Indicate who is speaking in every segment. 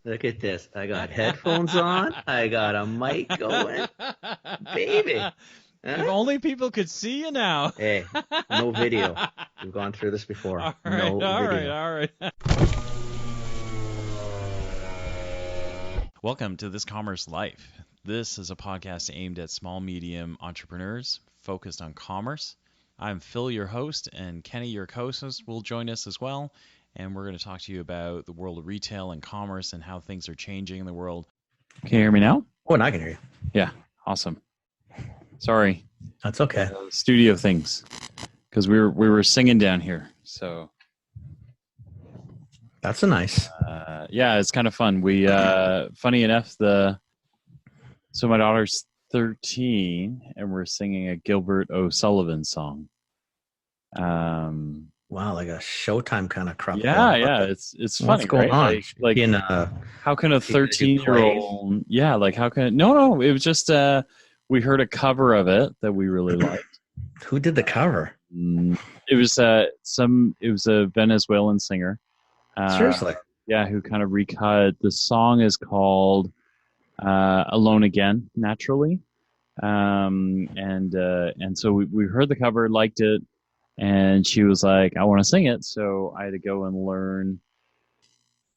Speaker 1: Look at this. I got headphones on. I got a mic going. Baby.
Speaker 2: If
Speaker 1: Huh?
Speaker 2: only people could see you now.
Speaker 1: Hey, no video. We've gone through this before.
Speaker 2: All right,
Speaker 1: No
Speaker 2: all right,
Speaker 1: video.
Speaker 2: all right. Welcome to This Commerce Life. This is a podcast aimed at small, medium entrepreneurs focused on commerce. I'm Phil, your host, and Kenny, your co-host, will join us as well. And we're going to talk to you about the world of retail and commerce and how things are changing in the world. Can you hear me now?
Speaker 1: Oh, and I can hear you.
Speaker 2: Yeah, awesome. Sorry.
Speaker 1: That's okay.
Speaker 2: Studio things, because we were singing down here. So
Speaker 1: That's a nice.
Speaker 2: yeah, it's kind of fun. We funny enough, so my daughter's 13, and we're singing a Gilbert O'Sullivan song.
Speaker 1: Wow, like a Showtime kind of crap.
Speaker 2: Yeah, it's funny.
Speaker 1: What's going
Speaker 2: right?
Speaker 1: on?
Speaker 2: Like
Speaker 1: In,
Speaker 2: how can a 13-year-old? Yeah, like how can? No, it was just we heard a cover of it that we really liked.
Speaker 1: who did the cover?
Speaker 2: It was a Venezuelan singer.
Speaker 1: Seriously?
Speaker 2: Yeah, who kind of recut. The song is called "Alone Again," naturally, and so we heard the cover, liked it, and she was like, "I want to sing it," so I had to go and learn.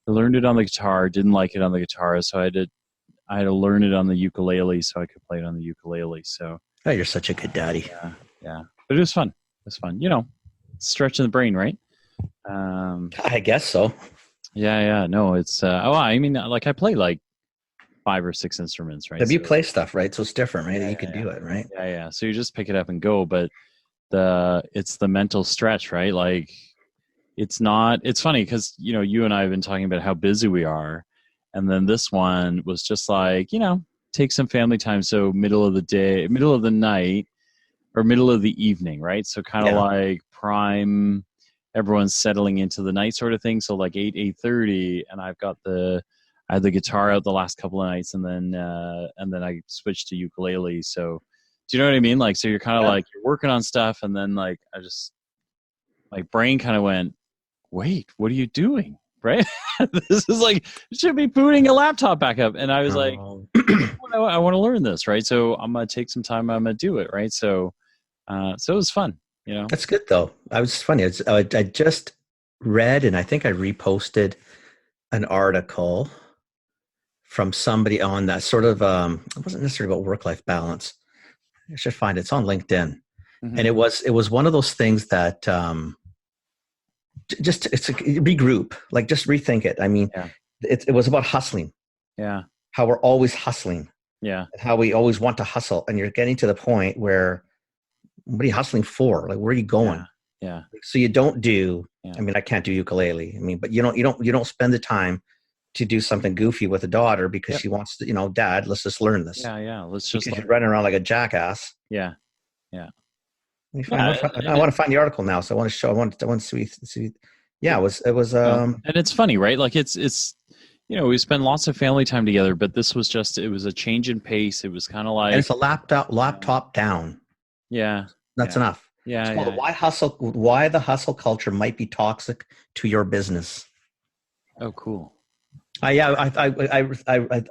Speaker 2: I learned it on the guitar, didn't like it on the guitar, so I had to learn it on the ukulele so I could play it on the ukulele. So
Speaker 1: Oh, you're such a good daddy.
Speaker 2: yeah, but it was fun. It was fun, stretching the brain, right?
Speaker 1: I guess so.
Speaker 2: Yeah. No, it's I mean, like I play like 5 or 6 instruments, right?
Speaker 1: If you
Speaker 2: So,
Speaker 1: play stuff, right? So it's different, right?
Speaker 2: Yeah,
Speaker 1: You can do it, right?
Speaker 2: yeah. So you just pick it up and go, but it's the mental stretch, right? Like it's funny because you and I have been talking about how busy we are, and then this one was just like, take some family time. So middle of the day, middle of the night, or middle of the evening, right? So kind of like prime, everyone's settling into the night sort of thing. So like 8:30, and I had the guitar out the last couple of nights, and then I switched to ukulele. So do you know what I mean? Like, so you're kind of like, you're working on stuff, and then like my brain kind of went, wait, what are you doing? Right? This is like, you should be booting a laptop back up. And I was like, I want to learn this, right? So I'm going to take some time, I'm going to do it, right? So it was fun,
Speaker 1: That's good though. It's funny. I just read, and I think I reposted an article from somebody on that sort of, it wasn't necessarily about work-life balance. I should find it. It's on LinkedIn.
Speaker 2: Mm-hmm.
Speaker 1: And it was one of those things that it's a regroup, like just rethink it. I mean, it was about hustling.
Speaker 2: Yeah.
Speaker 1: How we're always hustling.
Speaker 2: Yeah.
Speaker 1: And how we always want to hustle. And you're getting to the point where, what are you hustling for? Like, where are you going?
Speaker 2: Yeah.
Speaker 1: So you don't do, I mean, I can't do ukulele. I mean, but you don't spend the time to do something goofy with a daughter because she wants to, Dad, let's just learn this.
Speaker 2: Yeah. Let's just
Speaker 1: because you're running around like a jackass.
Speaker 2: Yeah.
Speaker 1: I want to find the article now. So I want to show, I want to see. Yeah, it was,
Speaker 2: and it's funny, right? Like it's, we spend lots of family time together, but this was it was a change in pace. It was kind of like,
Speaker 1: and it's a laptop down.
Speaker 2: Yeah.
Speaker 1: That's enough.
Speaker 2: Yeah.
Speaker 1: Why the hustle culture might be toxic to your business.
Speaker 2: Oh, cool.
Speaker 1: I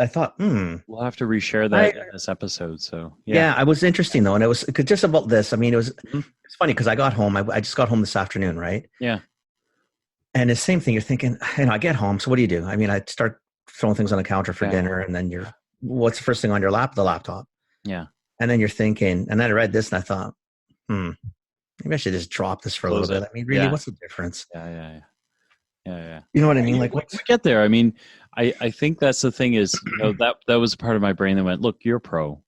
Speaker 1: thought,
Speaker 2: We'll have to reshare that in this episode. So
Speaker 1: it was interesting though, and it was just about this. I mean, it's funny because I got home. I just got home this afternoon, right?
Speaker 2: Yeah.
Speaker 1: And the same thing. You're thinking, I get home. So what do? I mean, I start throwing things on the counter for dinner, and then what's the first thing on your lap? The laptop.
Speaker 2: Yeah.
Speaker 1: And then you're thinking, and then I read this, and I thought, maybe I should just drop this for a little bit. I mean, really, what's the difference?
Speaker 2: Yeah.
Speaker 1: You know what I mean? Like,
Speaker 2: we get there. I mean, I think that's the thing is, that was part of my brain that went, look, you're a pro.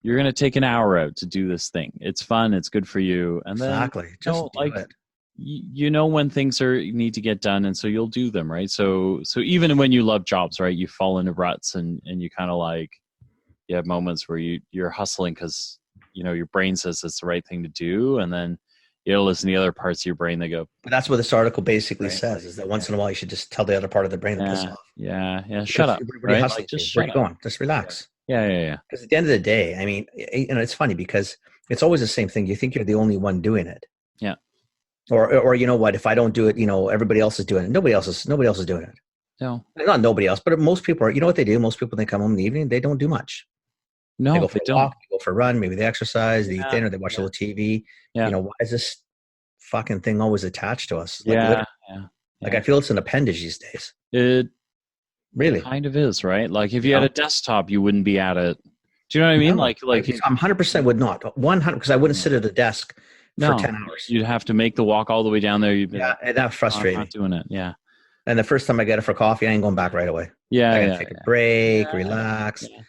Speaker 2: You're going to take an hour out to do this thing. It's fun. It's good for you. And then,
Speaker 1: exactly. Just do it.
Speaker 2: You know when things need to get done, and so you'll do them, right? So even when you love jobs, right, you fall into ruts, and you kind of like, you have moments where you're hustling because your brain says it's the right thing to do, and then you'll listen to the other parts of your brain that go.
Speaker 1: But that's what this article basically says, is that once in a while you should just tell the other part of the brain to piss off.
Speaker 2: Yeah. Shut up.
Speaker 1: Right? Like, just where are you going? Just relax.
Speaker 2: Yeah.
Speaker 1: Because at the end of the day, I mean, it's funny because it's always the same thing. You think you're the only one doing it.
Speaker 2: Yeah.
Speaker 1: Or you know what? If I don't do it, everybody else is doing it. Nobody else is doing it.
Speaker 2: No.
Speaker 1: Not nobody else, but most people are. You know what they do? Most people, they come home in the evening. They don't do much.
Speaker 2: No,
Speaker 1: They go for a
Speaker 2: don't.
Speaker 1: walk, they go for a run, maybe they exercise, they eat
Speaker 2: Yeah,
Speaker 1: dinner, they watch a
Speaker 2: yeah,
Speaker 1: little TV.
Speaker 2: yeah,
Speaker 1: You know, why is this fucking thing always attached to us? Like,
Speaker 2: yeah,
Speaker 1: like
Speaker 2: yeah.
Speaker 1: I feel it's an appendage these days.
Speaker 2: It
Speaker 1: Really.
Speaker 2: kind of is, right? Like if you
Speaker 1: No.
Speaker 2: had a desktop, you wouldn't be at it. Do you know what I mean?
Speaker 1: No.
Speaker 2: Like
Speaker 1: I'm 100% would not. 100 because I wouldn't sit at a desk for
Speaker 2: no,
Speaker 1: 10 hours.
Speaker 2: you'd have to make the walk all the way down there. You'd be
Speaker 1: Yeah,
Speaker 2: like,
Speaker 1: and that
Speaker 2: "Oh, I'm
Speaker 1: frustrates me.
Speaker 2: not doing it. Yeah,
Speaker 1: And the first time I get it for coffee, I ain't going back right away. I
Speaker 2: yeah,
Speaker 1: gotta take a break,
Speaker 2: Yeah.
Speaker 1: relax.
Speaker 2: Yeah.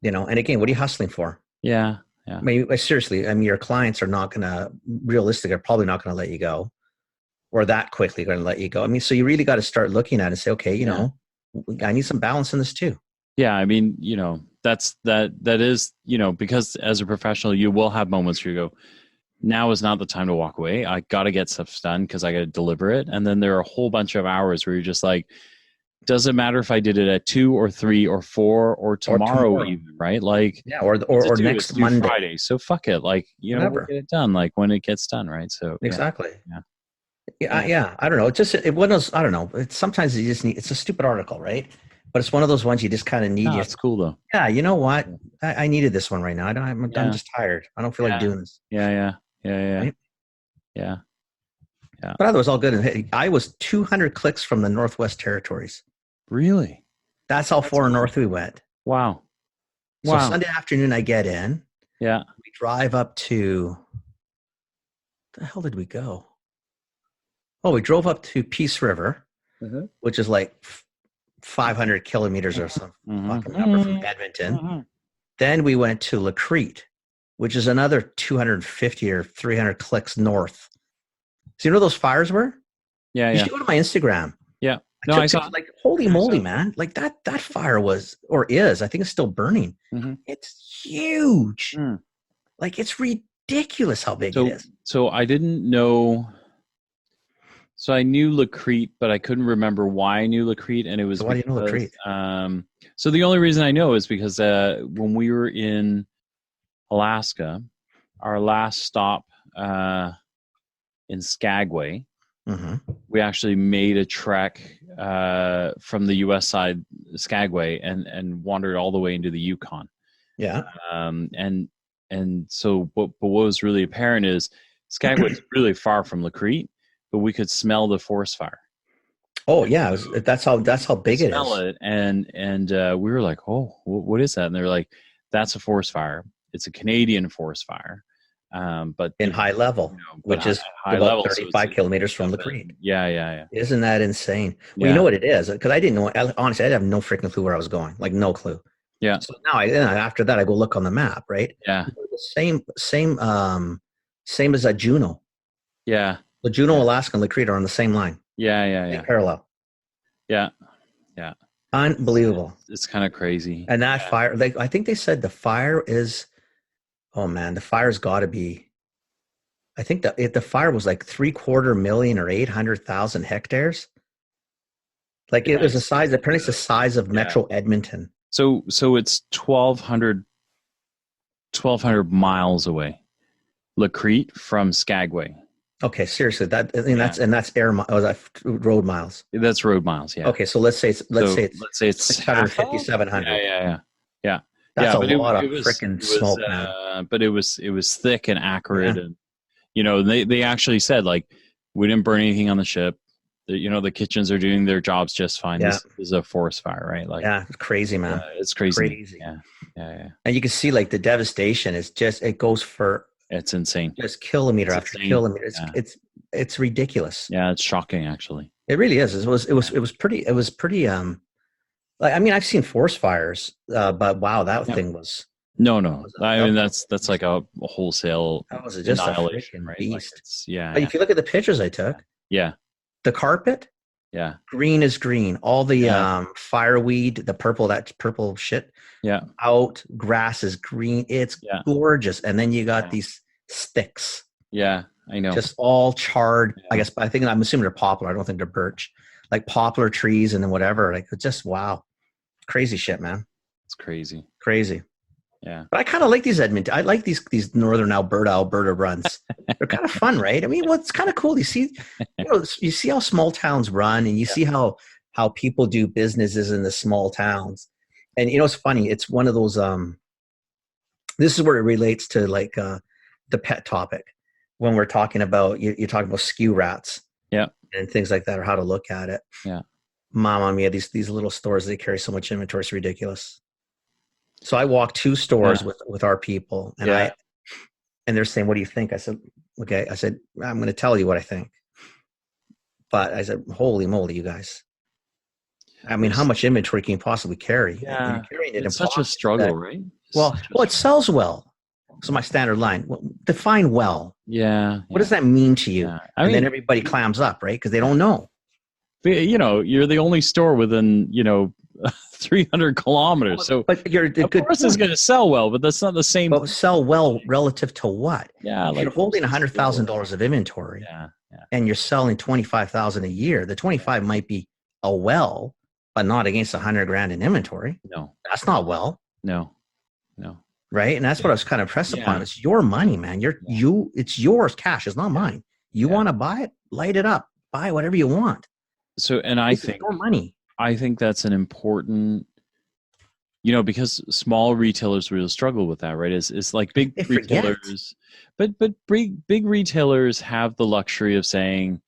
Speaker 1: You know, and again, what are you hustling for?
Speaker 2: yeah,
Speaker 1: I mean, seriously, I mean, your clients are not gonna realistically are probably not gonna let you go, or that quickly going to let you go. I mean, so you really got to start looking at it and say, okay, you know, I need some balance in this too.
Speaker 2: Yeah, I mean, you know, that is, you know, because as a professional, you will have moments where you go, now is not the time to walk away. I got to get stuff done because I got to deliver it. And then there are a whole bunch of hours where you're just like, doesn't matter if I did it at 2 or 3 or 4 or tomorrow even, right? Like,
Speaker 1: yeah, or next Monday,
Speaker 2: Friday. So fuck it, like, you know, we'll get it done, like when it gets done, right? So
Speaker 1: exactly.
Speaker 2: Yeah.
Speaker 1: Yeah. I don't know. It wasn't. I don't know. Sometimes you just need. It's a stupid article, right? But it's one of those ones you just kind of need.
Speaker 2: No, it's cool though.
Speaker 1: Yeah, you know what? I needed this one right now. I'm just tired. I don't feel like doing this.
Speaker 2: Yeah.
Speaker 1: Right?
Speaker 2: Yeah.
Speaker 1: But otherwise, all good. And I was 200 clicks from the Northwest Territories.
Speaker 2: Really?
Speaker 1: That's how far north we went.
Speaker 2: Wow.
Speaker 1: So Sunday afternoon, I get in.
Speaker 2: Yeah.
Speaker 1: We drive up to. The hell did we go? Oh, we drove up to Peace River, which is like 500 kilometers or some fucking number from Edmonton. Then we went to Lacrete, which is another 250 or 300 clicks north. So you know where those fires were?
Speaker 2: Yeah.
Speaker 1: You should go to my Instagram.
Speaker 2: Yeah.
Speaker 1: I saw like, holy moly, man. Like that fire was, or is, I think it's still burning. It's huge. Like it's ridiculous how big it is.
Speaker 2: So I didn't know. So I knew Lacrete, but I couldn't remember why I knew Lacrete. And it was
Speaker 1: why do you know Lacrete?
Speaker 2: So the only reason I know is because when we were in Alaska, our last stop in Skagway, we actually made a trek from the U.S. side, Skagway, and wandered all the way into the Yukon.
Speaker 1: Yeah.
Speaker 2: And so what was really apparent is Skagway is really far from Lacrete, but we could smell the forest fire.
Speaker 1: Oh yeah, that's how big it is.
Speaker 2: Smell it, and we were like, oh, what is that? And they're like, that's a forest fire. It's a Canadian forest fire, but
Speaker 1: in high level, which is about 35 kilometers from Lacrete.
Speaker 2: Yeah.
Speaker 1: Isn't that insane? Well, you know what it is, because I didn't know. Honestly, I have no freaking clue where I was going. Like no clue.
Speaker 2: Yeah.
Speaker 1: So now after that, I go look on the map. Right.
Speaker 2: Yeah.
Speaker 1: Same as Juneau.
Speaker 2: Yeah.
Speaker 1: The Juneau, Alaska, and Lacrete are on the same line.
Speaker 2: Yeah.
Speaker 1: Parallel.
Speaker 2: Yeah.
Speaker 1: Unbelievable.
Speaker 2: It's kind of crazy.
Speaker 1: And that fire, I think they said the fire is, oh man, the fire's got to be, I think the fire was like 750,000 or 800,000 hectares. Like it was apparently it's the size of Metro Edmonton.
Speaker 2: So it's 1,200 miles away, Lacrete from Skagway.
Speaker 1: Okay, seriously, that's road miles.
Speaker 2: That's road miles, yeah.
Speaker 1: Okay, so let's say it's
Speaker 2: 650,
Speaker 1: 700.
Speaker 2: Yeah.
Speaker 1: That's a lot of freaking smoke, man.
Speaker 2: But it was thick and acrid, and you know they actually said like we didn't burn anything on the ship. The kitchens are doing their jobs just fine.
Speaker 1: Yeah.
Speaker 2: This is a forest fire, right? Like
Speaker 1: it's crazy, man.
Speaker 2: It's crazy. Yeah.
Speaker 1: And you can see like the devastation is it goes for.
Speaker 2: It's insane.
Speaker 1: Just kilometer after kilometer. It's ridiculous.
Speaker 2: Yeah, it's shocking actually.
Speaker 1: It really is. It was pretty like, I mean, I've seen forest fires, but wow, that thing was
Speaker 2: no. I mean that's like a wholesale
Speaker 1: that was just
Speaker 2: annihilation, right?
Speaker 1: Beast.
Speaker 2: Like
Speaker 1: But if you look at the pictures I took, the carpet, green is green. All the fireweed, the purple shit, out. Grass is green. It's gorgeous. And then you got these sticks.
Speaker 2: Yeah, I know.
Speaker 1: Just all charred. Yeah. I'm assuming they're poplar. I don't think they're birch. Like poplar trees and then whatever. Like it's just wow, crazy shit, man.
Speaker 2: It's crazy. Yeah.
Speaker 1: But I kind of like these Edmonton. I like these northern Alberta runs. They're kind of fun, right? I mean, it's kind of cool. You see how small towns run, and you see how how people do businesses in the small towns. And it's funny. It's one of those. This is where it relates to like the pet topic when we're talking about you're talking about skew rats,
Speaker 2: Yeah.
Speaker 1: and things like that, or how to look at it.
Speaker 2: Yeah.
Speaker 1: Mama mia, these little stores, they carry so much inventory, it's ridiculous. So I walked 2 stores with our people, and and they're saying, "What do you think?" I said, "Okay." I said, "I'm going to tell you what I think." But I said, "Holy moly, you guys! I mean, how much inventory can you possibly carry?
Speaker 2: Yeah,
Speaker 1: You're carrying it
Speaker 2: it's such a struggle, right?
Speaker 1: Well, it sells well. So my standard line, define well.
Speaker 2: Yeah.
Speaker 1: What does that mean to you?
Speaker 2: Yeah.
Speaker 1: And then everybody clams up, right? Because they don't know.
Speaker 2: You're the only store within 300 kilometers. So,
Speaker 1: but
Speaker 2: of course, it's going to sell well, but that's not the same.
Speaker 1: But sell well relative to what?
Speaker 2: Yeah,
Speaker 1: you're holding $100,000 of inventory, and you're selling 25,000 a year. The 25 might be a well, but not against 100 grand in inventory.
Speaker 2: No,
Speaker 1: that's not well.
Speaker 2: No.
Speaker 1: Right, and that's what I was kind of pressed upon. It's your money, man. It's yours, cash. It's not mine. You want to buy it, light it up, buy whatever you want.
Speaker 2: So, and I think
Speaker 1: your money.
Speaker 2: I think that's an important, because small retailers really struggle with that, right? It's like big retailers, but big retailers have the luxury of saying,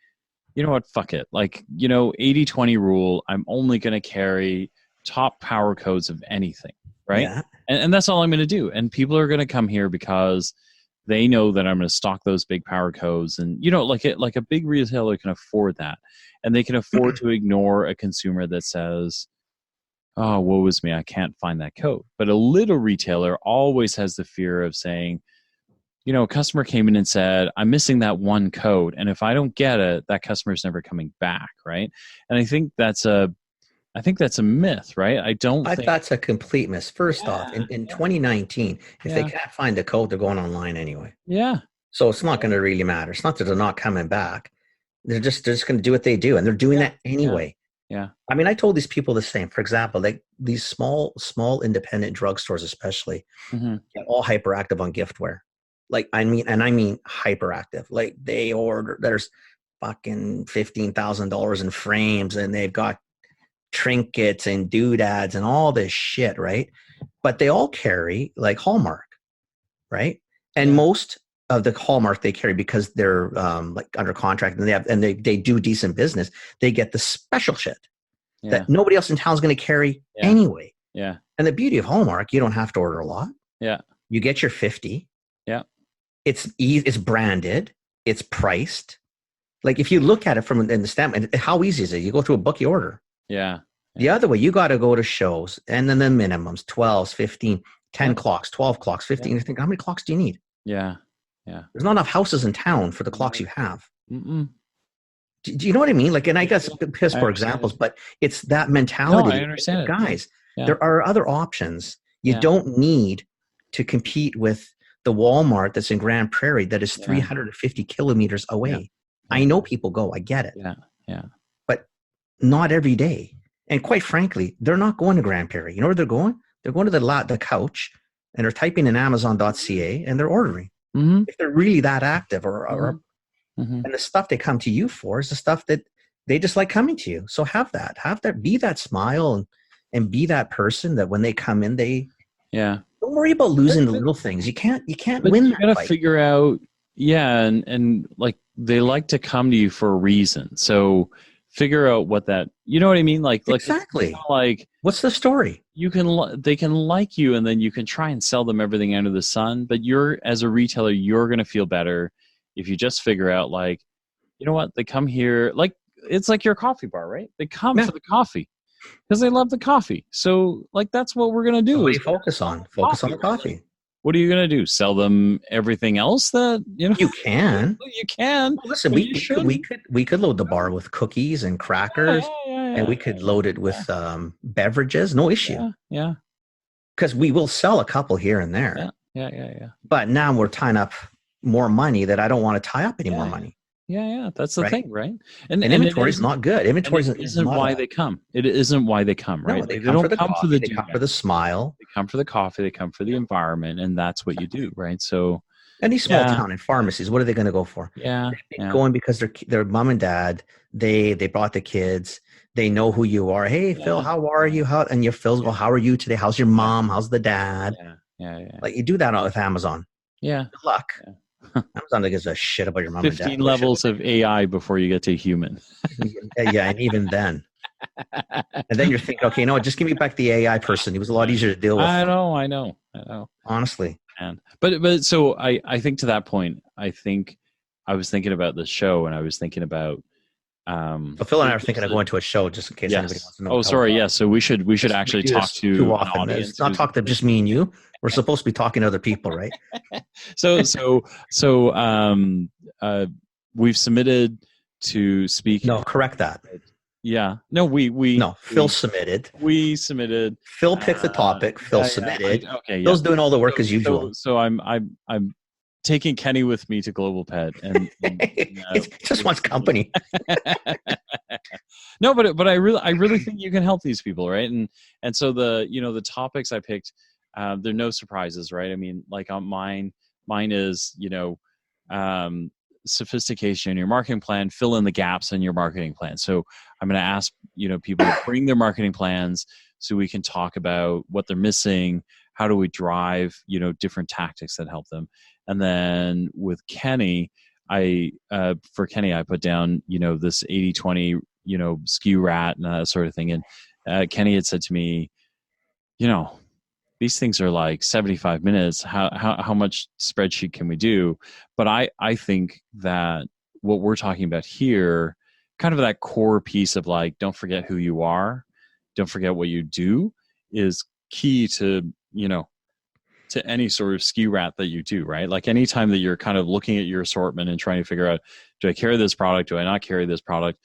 Speaker 2: you know what, fuck it. Like, 80-20 rule. I'm only going to carry top power codes of anything, right?
Speaker 1: Yeah.
Speaker 2: And that's all I'm going to do. And people are going to come here because they know that I'm going to stock those big power codes. And, like a big retailer can afford that. And they can afford to ignore a consumer that says, oh, woe is me, I can't find that code. But a little retailer always has the fear of saying, a customer came in and said, I'm missing that one code. And if I don't get it, that customer is never coming back, right? And I think that's a myth, right? I think
Speaker 1: that's a complete myth. First off, in 2019, if they can't find the code, they're going online anyway.
Speaker 2: Yeah.
Speaker 1: So it's not going to really matter. It's not that they're not coming back. They're just going to do what they do, and they're doing that anyway.
Speaker 2: Yeah.
Speaker 1: I mean, I told these people the same. For example, like these small independent drugstores, especially, get all hyperactive on giftware. Like, I mean hyperactive. Like there's fucking $15,000 in frames, and they've got trinkets and doodads and all this shit, right? But they all carry like Hallmark, right? And most of the Hallmark they carry, because they're like under contract, and they do decent business, they get the special shit that nobody else in town is going to carry anyway.
Speaker 2: Yeah.
Speaker 1: And the beauty of Hallmark, you don't have to order a lot.
Speaker 2: Yeah.
Speaker 1: You get your 50.
Speaker 2: Yeah.
Speaker 1: It's branded. It's priced. Like, if you look at it from in the standpoint, how easy is it? You go through a book, you order.
Speaker 2: Yeah.
Speaker 1: The other way, you got to go to shows, and then the minimums, 12, 15, 10 clocks, 12 clocks, 15. You think, how many clocks do you need?
Speaker 2: Yeah. Yeah.
Speaker 1: There's not enough houses in town for the clocks you have.
Speaker 2: Mm-mm.
Speaker 1: Do you know what I mean? Like, and I guess piss for examples, but it's that mentality.
Speaker 2: No, I understand.
Speaker 1: Guys, there are other options. You don't need to compete with the Walmart that's in Grand Prairie that is 350 kilometers away. Yeah. I know people go. I get it.
Speaker 2: Yeah. Yeah.
Speaker 1: But not every day. And quite frankly, they're not going to Grand Prairie. You know where they're going? They're going to the couch, and they're typing in Amazon.ca, and they're ordering.
Speaker 2: Mm-hmm.
Speaker 1: If they're really that active, and the stuff they come to you for is the stuff that they just like coming to you. So have that, be that smile, and be that person that when they come in, don't worry about losing the little things. You can't win.
Speaker 2: You gotta figure out, and like, they like to come to you for a reason. So figure out what that, you know what I mean? Like
Speaker 1: exactly.
Speaker 2: Like,
Speaker 1: what's the story?
Speaker 2: They can like you, and then you can try and sell them everything under the sun. But as a retailer, you're going to feel better if you just figure out, like, you know what? They come here, like, it's like your coffee bar, right? They come for the coffee because they love the coffee. So, like, that's what we're going to do.
Speaker 1: What do you focus on? Focus on the coffee.
Speaker 2: What are you going to do? Sell them everything else that,
Speaker 1: You can.
Speaker 2: You can.
Speaker 1: Well, listen, we could load the bar with cookies and crackers, and we could load it with beverages. No issue.
Speaker 2: Yeah.
Speaker 1: Because we will sell a couple here and there.
Speaker 2: Yeah.
Speaker 1: But now we're tying up more money that I don't want to tie up any more money.
Speaker 2: Yeah. That's the thing, right?
Speaker 1: And inventory is not good. Inventory
Speaker 2: isn't why they come. It isn't why they come, right?
Speaker 1: No, they don't come for the coffee. They come for the smile.
Speaker 2: They come for the coffee. They come for the environment, and that's what you do, right? So,
Speaker 1: any small town and pharmacies, what are they going to go for?
Speaker 2: Yeah,
Speaker 1: They're going because their mom and dad they brought the kids. They know who you are. Hey, Phil,
Speaker 2: Yeah.
Speaker 1: how are you? And your Phil's go, how are you today? How's your mom? How's the dad?
Speaker 2: Yeah.
Speaker 1: Like you do that with Amazon.
Speaker 2: Yeah.
Speaker 1: Good luck.
Speaker 2: Yeah.
Speaker 1: Amazon gives a shit about your mom and dad.
Speaker 2: 15 levels of AI before you get to human.
Speaker 1: Yeah, and even then. And then you're thinking, okay, no, just give me back the AI person. He was a lot easier to deal with.
Speaker 2: I know.
Speaker 1: Honestly.
Speaker 2: And but so I think to that point, I think I was thinking about the show, and I was thinking about
Speaker 1: So Phil and I are thinking of going to a show just in case anybody wants to know.
Speaker 2: Oh, sorry. Yes. So we should actually talk to
Speaker 1: too
Speaker 2: an
Speaker 1: often.
Speaker 2: audience.
Speaker 1: It's not talk to just me and you. We're supposed to be talking to other people, right?
Speaker 2: So we've submitted to speak.
Speaker 1: No, correct that.
Speaker 2: Yeah. No,
Speaker 1: Phil submitted.
Speaker 2: We submitted.
Speaker 1: Phil picked the topic. Phil submitted.
Speaker 2: Okay. Yeah.
Speaker 1: Phil's doing all the work as usual.
Speaker 2: So I'm taking Kenny with me to Global Pet, and
Speaker 1: he just wants company.
Speaker 2: No, but I really think you can help these people, right? And so the topics I picked, they're no surprises, right? I mean, like on mine is sophistication in your marketing plan, fill in the gaps in your marketing plan. So I'm going to ask people to bring their marketing plans so we can talk about what they're missing. How do we drive different tactics that help them? And then with Kenny, I put down this 80-20 SKU rat and that sort of thing. And Kenny had said to me, these things are like 75 minutes. How much spreadsheet can we do? But I think that what we're talking about here, kind of that core piece of like, don't forget who you are, don't forget what you do, is key to to any sort of SKU rat that you do, right? Like anytime that you're kind of looking at your assortment and trying to figure out, do I carry this product? Do I not carry this product?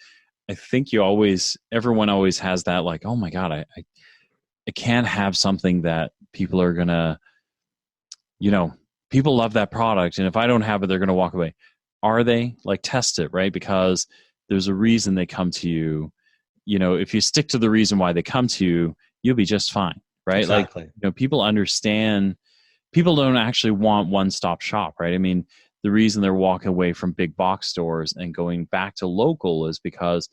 Speaker 2: I think everyone always has that like, oh my God, I can't have something that people are going to, people love that product. And if I don't have it, they're going to walk away. Are they? Like test it, right? Because there's a reason they come to you. If you stick to the reason why they come to you, you'll be just fine, right?
Speaker 1: Exactly.
Speaker 2: Like, people understand. People don't actually want one-stop shop, right? I mean, the reason they're walking away from big box stores and going back to local is because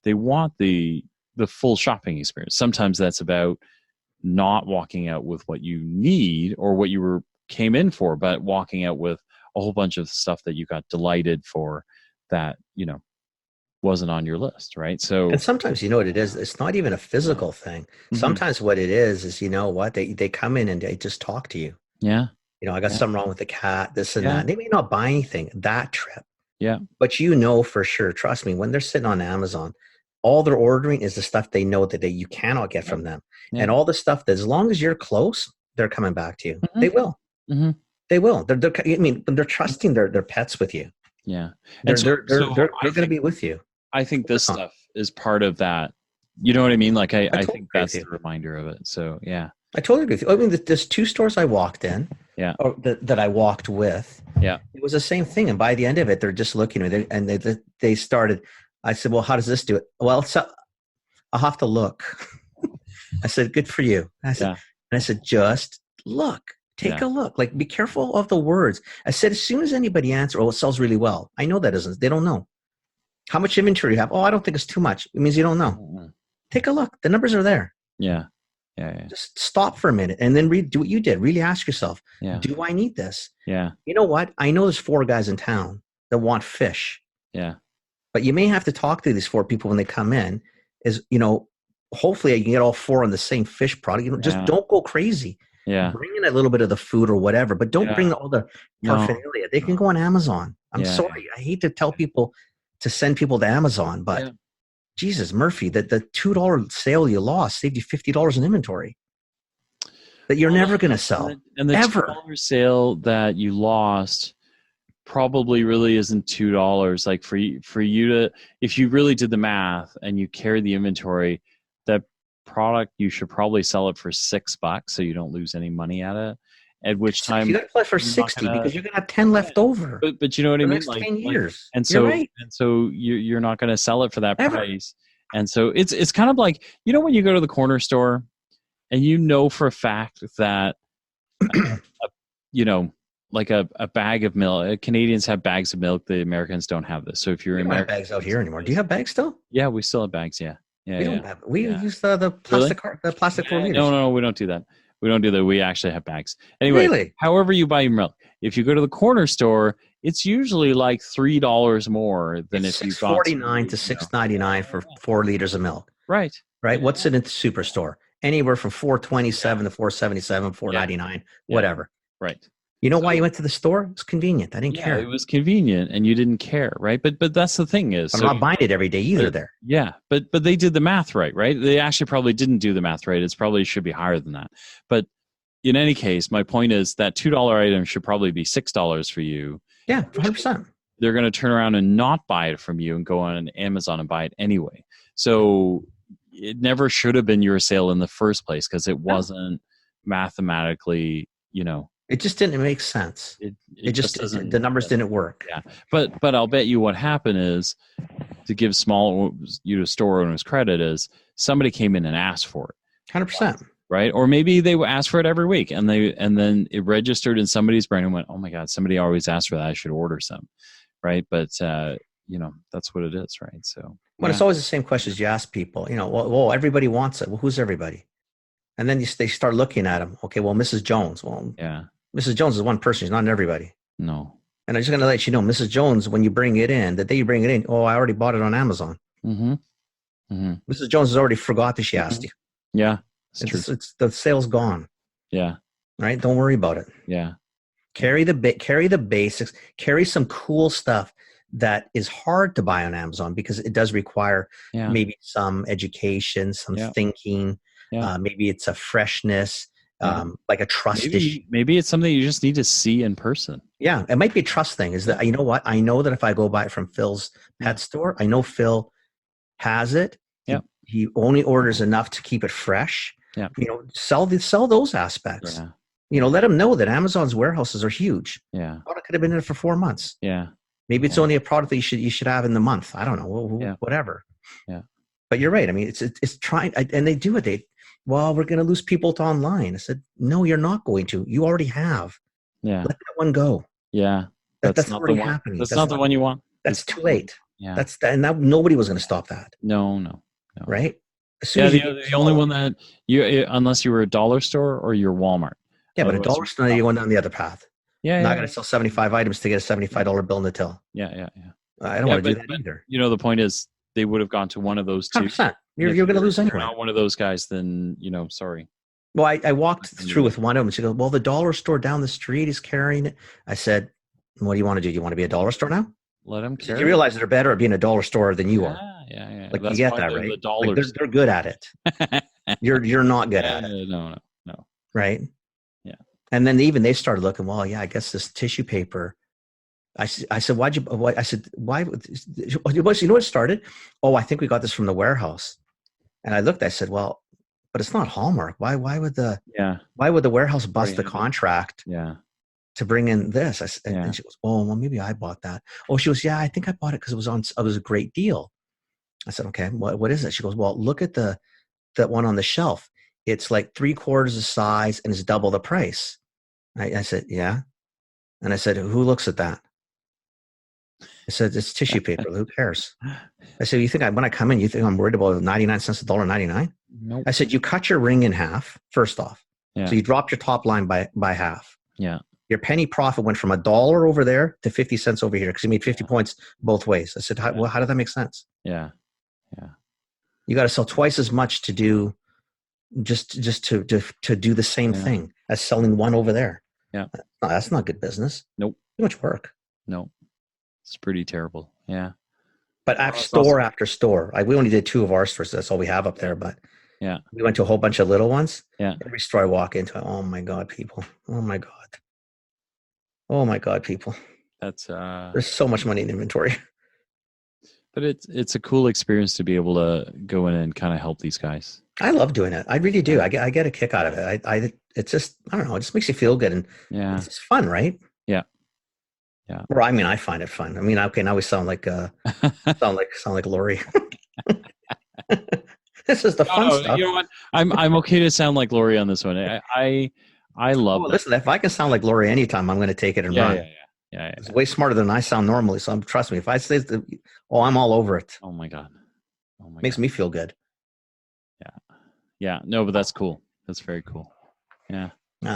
Speaker 2: they want the full shopping experience. Sometimes that's about not walking out with what you need or what you came in for, but walking out with a whole bunch of stuff that you got delighted for that, wasn't on your list, right? So,
Speaker 1: and sometimes what it is, it's not even a physical thing. Mm-hmm. Sometimes what it is what they come in and they just talk to you.
Speaker 2: Yeah.
Speaker 1: I got something wrong with the cat, this and that. They may not buy anything that trip.
Speaker 2: Yeah.
Speaker 1: But for sure, trust me, when they're sitting on Amazon, all they're ordering is the stuff they know that you cannot get from them. Yeah. And all the stuff that as long as you're close, they're coming back to you. Mm-hmm. They will. Mm-hmm. They will. They're trusting their pets with you.
Speaker 2: Yeah.
Speaker 1: They're going to be with you.
Speaker 2: I think this stuff is part of that. You know what I mean? Like I think that's the reminder of it. So yeah. I
Speaker 1: totally agree with you. I mean, there's two stores I walked in, or that I walked with.
Speaker 2: Yeah,
Speaker 1: it was the same thing. And by the end of it, they're just looking at it, and they started. I said, "Well, how does this do it?" Well, I'll have to look. I said, "Good for you." And I said, "Just look, take a look. Like, be careful of the words." I said, "As soon as anybody answers, it sells really well." I know that isn't. They don't know how much inventory you have. Oh, I don't think it's too much. It means you don't know. Mm-hmm. Take a look. The numbers are there.
Speaker 2: Yeah.
Speaker 1: Just stop for a minute and then do what you did. Really ask yourself, do I need this?
Speaker 2: Yeah.
Speaker 1: You know what? I know there's 4 guys in town that want fish.
Speaker 2: Yeah.
Speaker 1: But you may have to talk to these 4 people when they come in hopefully you can get all 4 on the same fish product. Just don't go crazy.
Speaker 2: Yeah.
Speaker 1: Bring in a little bit of the food or whatever, but don't bring all the paraphernalia. They can go on Amazon. I'm sorry. I hate to tell people to send people to Amazon, but Jesus, Murphy, the $2 sale you lost saved you $50 in inventory that you're never going to sell.
Speaker 2: And the
Speaker 1: ever.
Speaker 2: $2 sale that you lost probably really isn't $2. Like for you to, if you really did the math and you carry the inventory, that product, you should probably sell it for $6 so you don't lose any money at it. At which time
Speaker 1: you got to play for 60 because you're going to have 10 left over.
Speaker 2: But you know what I mean?
Speaker 1: Like 10 years.
Speaker 2: And so you're not going to sell it for that price. And so it's kind of like, when you go to the corner store and for a fact that, like a bag of milk, Canadians have bags of milk. The Americans don't have this. So if you're
Speaker 1: American, bags out here anymore. Do you have bags still?
Speaker 2: Yeah, we still have bags. Yeah. Yeah,
Speaker 1: We
Speaker 2: yeah.
Speaker 1: don't have. We
Speaker 2: Yeah.
Speaker 1: use the plastic the plastic 4 liters.
Speaker 2: No, we don't do that. We don't do that. We actually have bags. Anyway,
Speaker 1: Really?
Speaker 2: however you buy your milk, if you go to the corner store, it's usually like $3 more than
Speaker 1: It's
Speaker 2: if you got
Speaker 1: $6.49 to $6.99 for 4 liters of milk.
Speaker 2: Right.
Speaker 1: Right. What's it in the superstore? Anywhere from $4.27 to $4.77, $4.99, whatever.
Speaker 2: Right.
Speaker 1: You know why you went to the store? It's convenient. I didn't care.
Speaker 2: It was convenient, and you didn't care, right? But that's the thing is,
Speaker 1: I'm not buying it every day either. There.
Speaker 2: Yeah, but they did the math right? They actually probably didn't do the math right. It's probably should be higher than that. But in any case, my point is that $2 item should probably be $6 for you.
Speaker 1: Yeah, 100%.
Speaker 2: They're going to turn around and not buy it from you and go on Amazon and buy it anyway. So it never should have been your sale in the first place because it wasn't mathematically,
Speaker 1: It just didn't make sense. It just doesn't. The numbers didn't work.
Speaker 2: Yeah, but I'll bet you what happened is, to give store owners credit, is somebody came in and asked for it.
Speaker 1: 100%.
Speaker 2: Right, or maybe they asked for it every week, and then it registered in somebody's brain and went, "Oh my God, somebody always asked for that. I should order some." Right, but that's what it is, right? So,
Speaker 1: It's always the same questions you ask people. Well, everybody wants it. Well, who's everybody? And then they start looking at them. Okay, well, Mrs. Jones. Well,
Speaker 2: yeah.
Speaker 1: Mrs. Jones is one person. She's not everybody.
Speaker 2: No.
Speaker 1: And I'm just going to let you know, Mrs. Jones, when you bring it in, the day you bring it in, I already bought it on Amazon.
Speaker 2: Mm-hmm. Mm-hmm.
Speaker 1: Mrs. Jones has already forgot that she asked you.
Speaker 2: Yeah.
Speaker 1: It's the sale's gone.
Speaker 2: Yeah.
Speaker 1: Right? Don't worry about it.
Speaker 2: Yeah.
Speaker 1: Carry the basics. Carry some cool stuff that is hard to buy on Amazon because it does require maybe some education, some thinking.
Speaker 2: Yeah.
Speaker 1: Maybe it's a freshness. Like a trust issue.
Speaker 2: Maybe it's something you just need to see in person.
Speaker 1: Yeah, it might be a trust thing. Is that, you know what? I know that if I go buy it from Phil's pet store, I know Phil has it.
Speaker 2: Yeah.
Speaker 1: He only orders enough to keep it fresh.
Speaker 2: Yeah.
Speaker 1: Sell those aspects.
Speaker 2: Yeah.
Speaker 1: Let them know that Amazon's warehouses are huge.
Speaker 2: Yeah.
Speaker 1: Product could have been in it for 4 months.
Speaker 2: Yeah.
Speaker 1: Maybe it's only a product that you should have in the month. I don't know. Whatever.
Speaker 2: Yeah.
Speaker 1: But you're right. I mean, it's trying, and they do it. We're going to lose people to online. I said, no, you're not going to. You already have.
Speaker 2: Yeah.
Speaker 1: Let that one go.
Speaker 2: Yeah.
Speaker 1: That's not already happening.
Speaker 2: That's not the one you want.
Speaker 1: That's too late.
Speaker 2: Yeah.
Speaker 1: Nobody was going to stop that.
Speaker 2: No.
Speaker 1: Right?
Speaker 2: The only one that unless you were a dollar store or you're Walmart.
Speaker 1: Yeah, but a dollar store, you're going down the other path.
Speaker 2: Yeah.
Speaker 1: I'm not going to sell 75 items to get a $75 bill in the till.
Speaker 2: Yeah.
Speaker 1: I don't want to do that either.
Speaker 2: The point is, they would have gone to one of those two.
Speaker 1: 100%. You're going to lose anyway.
Speaker 2: If you're not one of those guys, then, sorry.
Speaker 1: Well, I walked through with one of them. She goes, well, the dollar store down the street is carrying it. I said, what do you want to do? You want to be a dollar store now?
Speaker 2: Let them carry it.
Speaker 1: You realize they're better at being a dollar store than you are.
Speaker 2: Yeah.
Speaker 1: Like, you get that, right? They're good at it. You're not good at it.
Speaker 2: No.
Speaker 1: Right?
Speaker 2: Yeah.
Speaker 1: And then they started looking, well, yeah, I guess this tissue paper. I said, why? You know what started? Oh, I think we got this from the warehouse. And I looked, I said, well, but it's not Hallmark. Why would the warehouse bust the contract to bring in this? And she goes, oh, well, maybe I bought that. Oh, she goes, yeah, I think I bought it because it was a great deal. I said, okay, what is it? She goes, well, look at that one on the shelf. It's like 3/4 the size and it's double the price. I said, yeah. And I said, who looks at that? I said, it's tissue paper. Who cares? I said, you think when I come in, you think I'm worried about 99 cents, $1.99?
Speaker 2: Nope.
Speaker 1: I said, you cut your ring in half, first off.
Speaker 2: Yeah.
Speaker 1: So you dropped your top line by half.
Speaker 2: Yeah.
Speaker 1: Your penny profit went from $1 over there to 50 cents over here because you made 50 points both ways. I said, how did that make sense?
Speaker 2: Yeah.
Speaker 1: You got to sell twice as much to do just to do the same thing as selling one over there.
Speaker 2: Yeah.
Speaker 1: No, that's not good business.
Speaker 2: Nope.
Speaker 1: Too much work.
Speaker 2: No. It's pretty terrible. Yeah.
Speaker 1: But after store, we only did 2 of our stores. So that's all we have up there. But we went to a whole bunch of little ones.
Speaker 2: Yeah.
Speaker 1: Every store I walk into, oh my God, people. Oh my God, people.
Speaker 2: That's
Speaker 1: there's so much money in inventory.
Speaker 2: But it's a cool experience to be able to go in and kind of help these guys.
Speaker 1: I love doing it. I really do. I get a kick out of it. It's just, I don't know. It just makes you feel good, and it's just fun, right?
Speaker 2: Yeah.
Speaker 1: Well, I mean, I find it fun. I mean, okay, now we sound like Lori. This is the fun stuff.
Speaker 2: You know what? I'm okay to sound like Lori on this one. I love.
Speaker 1: Listen, if I can sound like Lori anytime, I'm going to take it and run.
Speaker 2: Yeah.
Speaker 1: It's way smarter than I sound normally. So trust me. If I say, I'm all over it.
Speaker 2: Oh my God.
Speaker 1: Makes me feel good.
Speaker 2: Yeah. No, but that's cool. That's very cool. Yeah.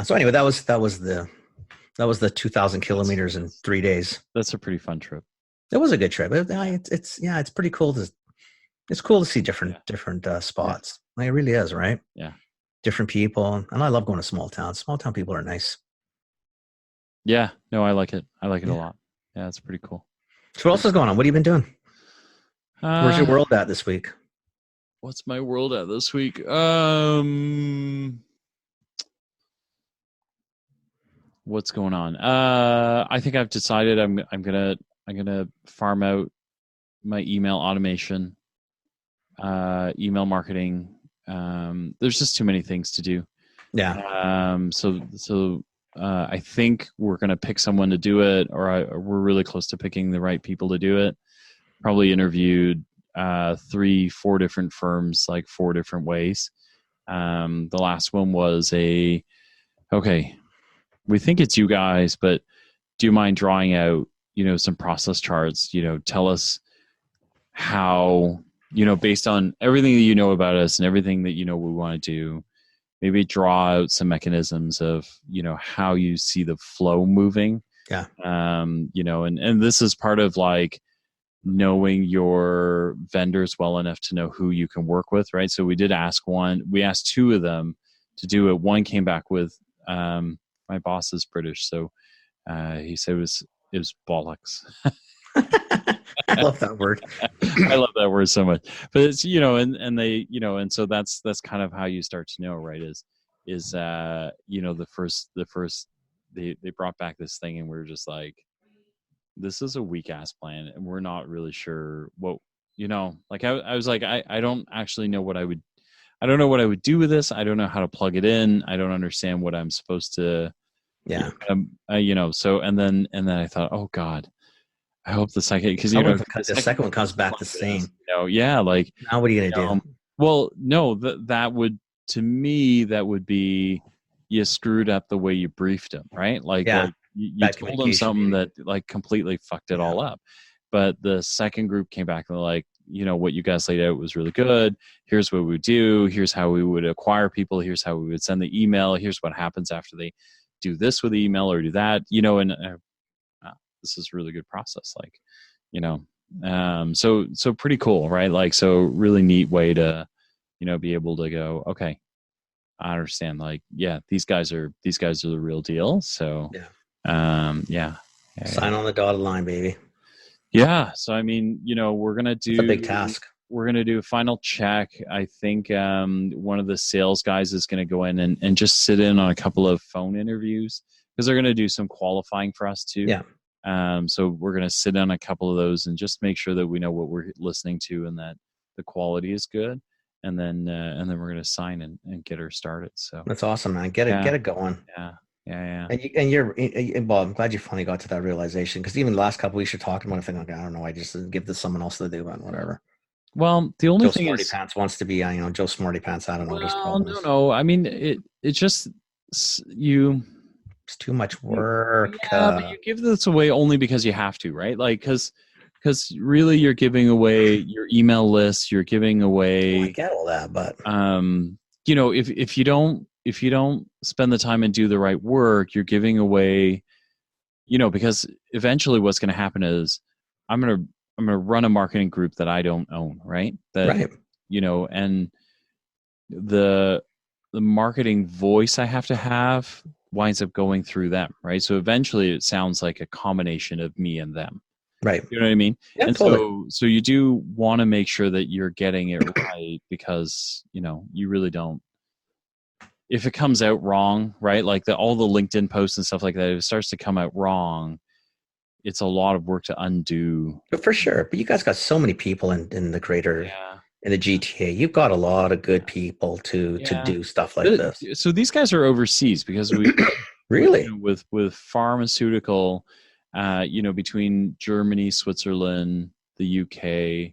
Speaker 1: So anyway, that was the 2,000 kilometers in 3 days.
Speaker 2: That's a pretty fun trip.
Speaker 1: It was a good trip. It's pretty cool to see
Speaker 2: Yeah.
Speaker 1: different spots. Like, it really is, right?
Speaker 2: Yeah.
Speaker 1: Different people, and I love going to small towns. Small town people are nice.
Speaker 2: Yeah. No, I like it. I like it a
Speaker 1: Yeah.
Speaker 2: lot. Yeah, it's pretty cool.
Speaker 1: So what else is going on? What have you been doing? Where's your world at this week?
Speaker 2: What's my world at this week? What's going on? I think I've decided I'm gonna farm out my email automation, email marketing. There's just too many things to do.
Speaker 1: Yeah.
Speaker 2: So I think we're gonna pick someone to do it, or we're really close to picking the right people to do it. Probably interviewed 3-4 different firms, like 4 different ways. The last one was okay, we think it's you guys, but do you mind drawing out, some process charts, tell us how, based on everything that you know about us and everything that, we want to do, maybe draw out some mechanisms of, how you see the flow moving.
Speaker 1: Yeah.
Speaker 2: And this is part of like knowing your vendors well enough to know who you can work with, right? So we asked 2 of them to do it. One came back with, my boss is British, so he said it was bollocks.
Speaker 1: I love that word.
Speaker 2: I love that word so much. But it's, and they, and so that's kind of how you start to know, right? Is the first they brought back this thing, and we were just like, this is a weak ass plan, and we're not really sure what, like I was like, I don't actually know I don't know what I would do with this. I don't know how to plug it in. I don't understand what I'm supposed to.
Speaker 1: Yeah.
Speaker 2: So and then I thought, oh God, I hope the second, because
Speaker 1: the second one comes back the same.
Speaker 2: Yeah, like
Speaker 1: now what are you gonna do?
Speaker 2: Well, no, that would, to me, that would be, you screwed up the way you briefed him, right? Like,
Speaker 1: Yeah.
Speaker 2: like you told him something that like completely fucked it all up. But the second group came back and they're like, what you guys laid out was really good. Here's what we do. Here's how we would acquire people. Here's how we would send the email. Here's what happens after they do this with the email or do that, and this is a really good process. Like, so pretty cool, right? Like, so really neat way to, be able to go, okay, I understand. Like, yeah, these guys are the real deal. So, yeah.
Speaker 1: Sign on the dotted line, baby.
Speaker 2: Yeah. So, I mean, we're going to do
Speaker 1: it's a big task.
Speaker 2: We're going to do a final check. I think one of the sales guys is going to go in and just sit in on a couple of phone interviews, because they're going to do some qualifying for us too.
Speaker 1: Yeah.
Speaker 2: So we're going to sit on a couple of those and just make sure that we know what we're listening to and that the quality is good. And then we're going to sign and get her started. So
Speaker 1: that's awesome, man. Get it going.
Speaker 2: Yeah.
Speaker 1: And you're well, I'm glad you finally got to that realization, because even the last couple of weeks you're talking about, I think, like, I don't know, I just give this someone else to do it, whatever.
Speaker 2: Well, the only
Speaker 1: Joe
Speaker 2: thing
Speaker 1: Smarty
Speaker 2: is,
Speaker 1: Pants wants to be, Joe Smarty Pants. I don't know.
Speaker 2: Well, no. I mean, it's just you.
Speaker 1: It's too much work.
Speaker 2: Yeah, but you give this away only because you have to, right? Like, because really you're giving away your email list. You're giving away.
Speaker 1: I get all that, but
Speaker 2: if you don't spend the time and do the right work, you're giving away. Because eventually, what's going to happen is I'm gonna run a marketing group that I don't own, right?
Speaker 1: Right.
Speaker 2: And the marketing voice I have to have winds up going through them, right? So eventually it sounds like a combination of me and them.
Speaker 1: Right.
Speaker 2: You know what I mean?
Speaker 1: Yeah,
Speaker 2: and
Speaker 1: totally.
Speaker 2: so you do want to make sure that you're getting it right, because, you really don't. If it comes out wrong, right? Like all the LinkedIn posts and stuff like that, if it starts to come out wrong, it's a lot of work to undo.
Speaker 1: But for sure. But you guys got so many people in the greater, in the GTA. You've got a lot of good people to do stuff like this.
Speaker 2: So these guys are overseas, because we
Speaker 1: really
Speaker 2: with pharmaceutical, between Germany, Switzerland, the UK,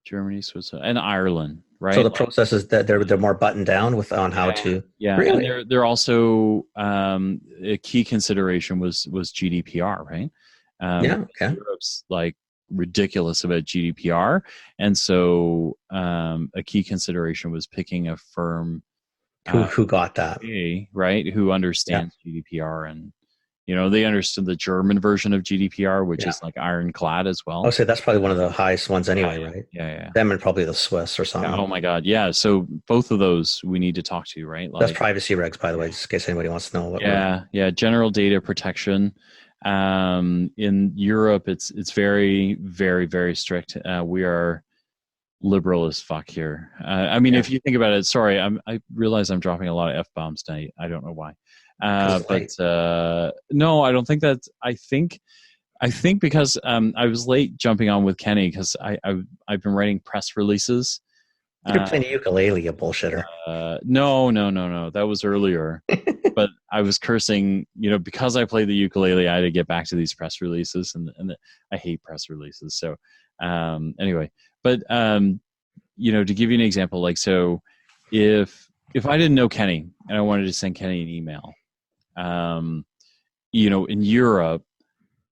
Speaker 2: Germany, Switzerland, and Ireland. Right.
Speaker 1: So the process is that they're more buttoned down on how to.
Speaker 2: Yeah.
Speaker 1: Really?
Speaker 2: And they're also a key consideration was GDPR, right?
Speaker 1: Okay.
Speaker 2: Europe's like ridiculous about GDPR. And so a key consideration was picking a firm
Speaker 1: Who got that?
Speaker 2: right, who understands GDPR, and they understood the German version of GDPR, which is like ironclad as well.
Speaker 1: I'll say that's probably one of the highest ones anyway, right?
Speaker 2: Yeah.
Speaker 1: Them and probably the Swiss or something.
Speaker 2: Oh my God, yeah. So both of those we need to talk to, right? Like,
Speaker 1: that's privacy regs, by the way, just in case anybody wants to know.
Speaker 2: General data protection. In Europe, it's very, very, very strict. We are liberal as fuck here. I mean, if you think about it, sorry, I realize I'm dropping a lot of F-bombs tonight. I don't know why. No, I don't think that. I think because I was late jumping on with Kenny because I've been writing press releases.
Speaker 1: You're playing the ukulele, you bullshitter.
Speaker 2: No. That was earlier. But I was cursing, because I played the ukulele, I had to get back to these press releases, and I hate press releases. So anyway, but to give you an example, like, so if I didn't know Kenny and I wanted to send Kenny an email, in Europe,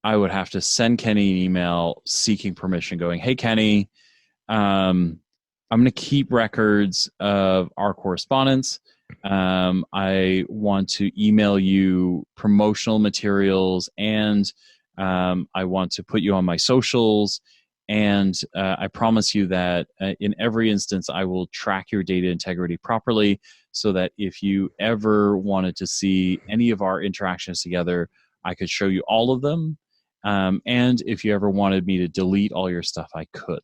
Speaker 2: I would have to send Kenny an email seeking permission, going, "Hey, Kenny, I'm going to keep records of our correspondence. I want to email you promotional materials, and I want to put you on my socials. And I promise you that in every instance, I will track your data integrity properly, so that if you ever wanted to see any of our interactions together, I could show you all of them. And if you ever wanted me to delete all your stuff, I could."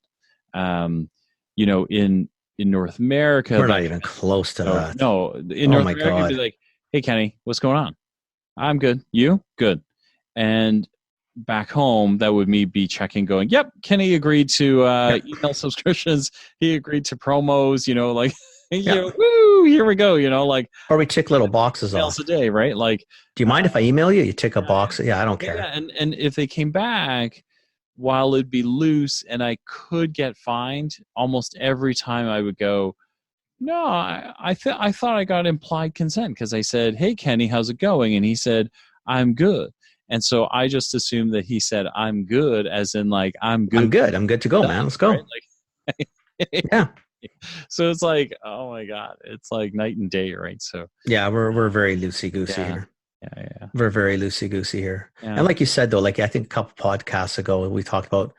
Speaker 2: In North America,
Speaker 1: we're not even close to that.
Speaker 2: No, in North America, it'd be like, "Hey, Kenny, what's going on? I'm good. You good?" And back home, that would be checking, going, "Yep, Kenny agreed to email subscriptions. He agreed to promos. Woo, here we go.
Speaker 1: Or we tick little boxes off
Speaker 2: a day, right? Like,
Speaker 1: do you mind if I email you? You tick a box. Yeah, I don't care.
Speaker 2: Yeah, and if they came back, while it'd be loose and I could get fined, almost every time I would go, "No, I thought I got implied consent because I said, 'Hey, Kenny, how's it going?' And he said, 'I'm good.'" And so I just assumed that he said, "I'm good," as in like, I'm good.
Speaker 1: I'm good to go, man. Let's go.
Speaker 2: Right? Like,
Speaker 1: yeah.
Speaker 2: So it's like, oh my God, it's like night and day, right? So
Speaker 1: yeah, we're very loosey goosey here.
Speaker 2: Yeah.
Speaker 1: We're very loosey goosey here.
Speaker 2: Yeah.
Speaker 1: And like you said, though, like I think a couple podcasts ago, we talked about,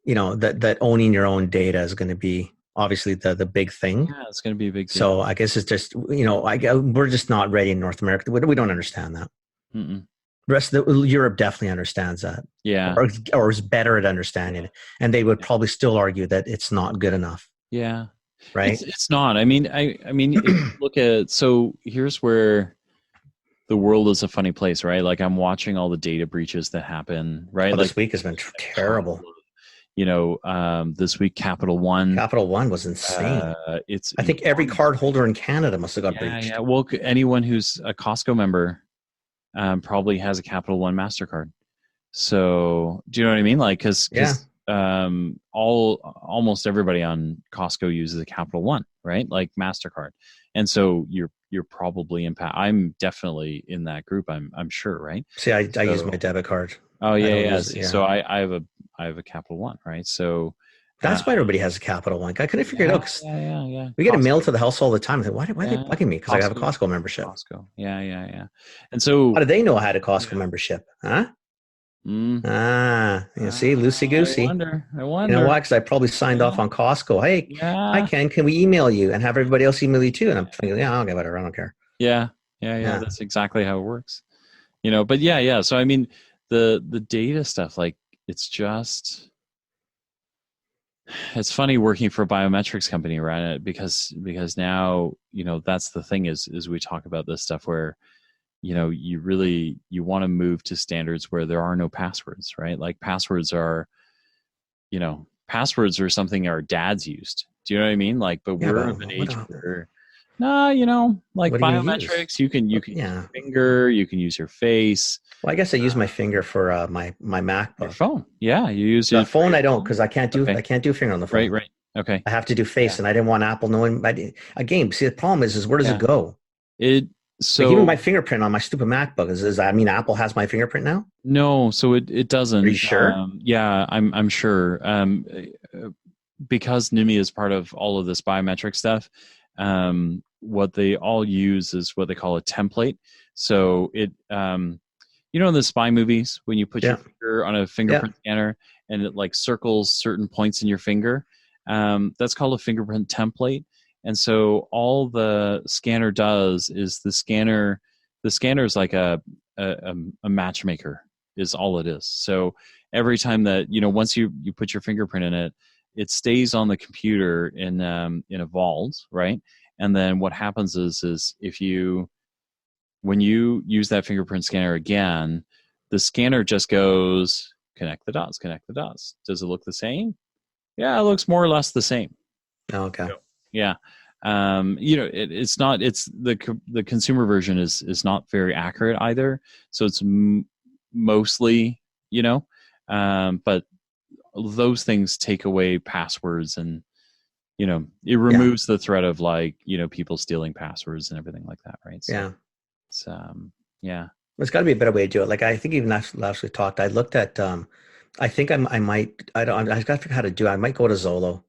Speaker 1: that owning your own data is going to be obviously the big thing.
Speaker 2: Yeah, it's going to be a big thing.
Speaker 1: So I guess it's just, we're just not ready in North America. We don't understand that.
Speaker 2: Mm-mm.
Speaker 1: The rest of Europe definitely understands that.
Speaker 2: Yeah.
Speaker 1: Or is better at understanding it. And they would probably still argue that it's not good enough.
Speaker 2: Yeah.
Speaker 1: Right.
Speaker 2: It's not. I mean, if you look at, so here's where the world is a funny place, right? Like, I'm watching all the data breaches that happen, right?
Speaker 1: This week has been terrible.
Speaker 2: This week, Capital One
Speaker 1: was insane. I think every card holder in Canada must have got breached.
Speaker 2: Yeah. Well, anyone who's a Costco member probably has a Capital One MasterCard. So, do you know what I mean? Like, because almost everybody on Costco uses a Capital One, right? Like MasterCard, and so you're probably I'm definitely in that group. I'm sure, right?
Speaker 1: See, I use my debit card.
Speaker 2: Oh yeah. So I have a Capital One, right? So
Speaker 1: that's why everybody has a Capital One. I couldn't figure it out.
Speaker 2: Yeah.
Speaker 1: We get a mail to the house all the time. Why are they bugging me? Because I have a Costco membership.
Speaker 2: Costco. Yeah. And so,
Speaker 1: how do they know I had a Costco membership? Huh? You see, loosey goosey.
Speaker 2: I wonder.
Speaker 1: You know why? Because I probably signed off on Costco. Hey, hi Ken, can we email you and have everybody else email you too? And I'm thinking, okay, whatever, I don't care.
Speaker 2: Yeah. That's exactly how it works. But yeah. So I mean, the data stuff, like, it's funny working for a biometrics company, right? Because now, that's the thing is we talk about this stuff where, you want to move to standards where there are no passwords, right? Like, passwords are something our dads used. Do you know what I mean? Like, but we're of an age where, like biometrics, you can use your finger, you can use your face.
Speaker 1: Well, I guess I use my finger for my MacBook.
Speaker 2: Your phone. Yeah, you use
Speaker 1: the phone. I don't, because I can't do finger on the phone.
Speaker 2: Right. Okay.
Speaker 1: I have to do face, and I didn't want Apple knowing. Again, see, the problem is where does it go? Like even
Speaker 2: So
Speaker 1: my fingerprint on my stupid MacBook is I mean, Apple has my fingerprint now.
Speaker 2: no, so it
Speaker 1: Are you
Speaker 2: doesn't.
Speaker 1: sure?
Speaker 2: Yeah, I'm sure. Because NIMI is part of all of this biometric stuff, what they all use is what they call a template. So in the spy movies, when you put your
Speaker 1: Yeah.
Speaker 2: finger on a
Speaker 1: Yeah.
Speaker 2: fingerprint scanner and it like circles certain points in your finger, that's called a fingerprint template. And so all the scanner does is the scanner is like a matchmaker is all it is. So every time that, once you put your fingerprint in it, it stays on the computer in a vault, right? And then what happens is when you use that fingerprint scanner again, the scanner just goes connect the dots, connect the dots. Does it look the same? Yeah, it looks more or less the same.
Speaker 1: Oh, okay.
Speaker 2: Yeah. It's not. It's the consumer version is not very accurate either. So it's mostly, but those things take away passwords and it removes the threat of like people stealing passwords and everything like that, right? So
Speaker 1: Yeah.
Speaker 2: it's yeah.
Speaker 1: There's got to be a better way to do it. Like I think even last we talked, I looked at. I think I might. I don't. I got to figure out how to do it. I might go to Zolo